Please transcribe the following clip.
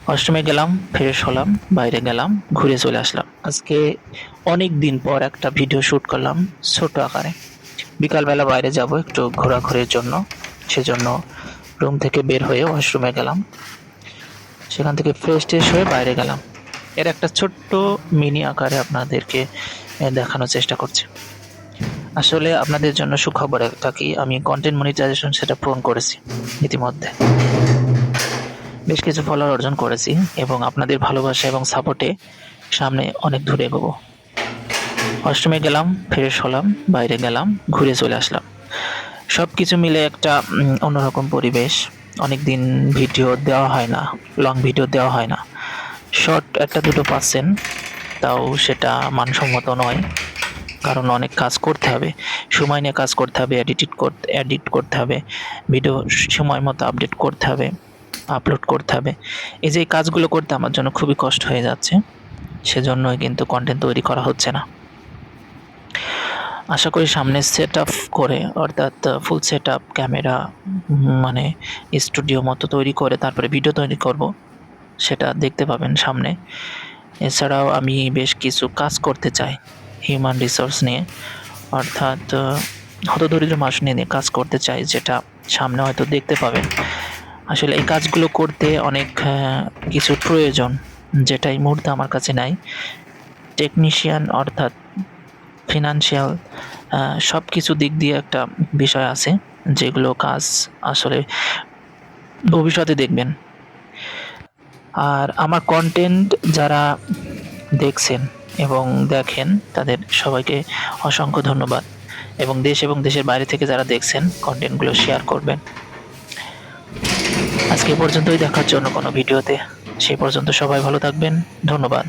ওয়াশরুমে গেলাম, ফ্রেশ হলাম, বাইরে গেলাম, ঘুরে চলে আসলাম। আজকে অনেক দিন পর একটা ভিডিও শুট করলাম ছোট আকারে। বিকালবেলা বাইরে যাব একটু ঘোরাঘুরির জন্য। সেজন্য রুম থেকে বের হয়ে ওয়াশরুমে গেলাম। সেখান থেকে ফ্রেশ হয়ে বাইরে গেলাম। এর একটা ছোট্ট মিনি আকারে আপনাদেরকে দেখানোর চেষ্টা করছি। আসলে আপনাদের জন্য সুখবর একটা কি, আমি কন্টেন্ট মনিটাইজেশন সেটা পূরণ করেছি ইতিমধ্যে। বেশ কিছু ফলোয়ার অর্জন করেছি এবং আপনাদের ভালোবাসা এবং সাপোর্টে সামনে অনেক দূর এগোবো। ওয়াশরুমে গেলাম, ফ্রেশ হলাম, বাইরে গেলাম, ঘুরে চলে আসলাম। সবকিছু মিলে একটা অন্যরকম পরিবেশ। অনেকদিন ভিডিও দেওয়া হয় না, লং ভিডিও দেওয়া হয় না। শর্ট একটা দুটো পাচ্ছেন, তাও সেটা মানসম্মত নয়। কারণ অনেক কাজ করতে হবে, সময় নিয়ে কাজ করতে হবে, এডিট করতে হবে, ভিডিও সময় মতো আপডেট করতে হবে, আপলোড করতে হবে। এই যে কাজগুলো করতে আমার জন্য খুবই কষ্ট হয়ে যাচ্ছে। সেজন্যই কিন্তু কন্টেন্ট তৈরি করা হচ্ছে না। আশা করি সামনে সেটআপ করে, অর্থাৎ ফুল সেটআপ ক্যামেরা, মানে স্টুডিও মতো তৈরি করে তারপরে ভিডিও তৈরি করব, সেটা দেখতে পাবেন সামনে। এছাড়াও আমি বেশ কিছু কাজ করতে চাই হিউম্যান রিসোর্স নিয়ে, অর্থাৎ হতদরিদ্র মানুষ নিয়ে কাজ করতে চাই, যেটা সামনে হয়তো দেখতে পাবেন। আসলে এই কাজগুলো করতে অনেক কিছুর প্রয়োজন, যেটা এই মুহূর্তে আমার কাছে নাই। টেকনিশিয়ান অর্থাৎ ফিনান্সিয়াল সব কিছু দিক দিয়ে একটা বিষয় আছে, যেগুলো কাজ আসলে ভবিষ্যতে দেখবেন। আর আমার কন্টেন্ট যারা দেখছেন এবং দেখেন তাদের সবাইকে অসংখ্য ধন্যবাদ, এবং দেশ এবং দেশের বাইরে থেকে যারা দেখছেন কন্টেন্টগুলো শেয়ার করবেন। আজকে এ পর্যন্তই, দেখার জন্য কোনো ভিডিওতে। সেই পর্যন্ত সবাই ভালো থাকবেন। ধন্যবাদ।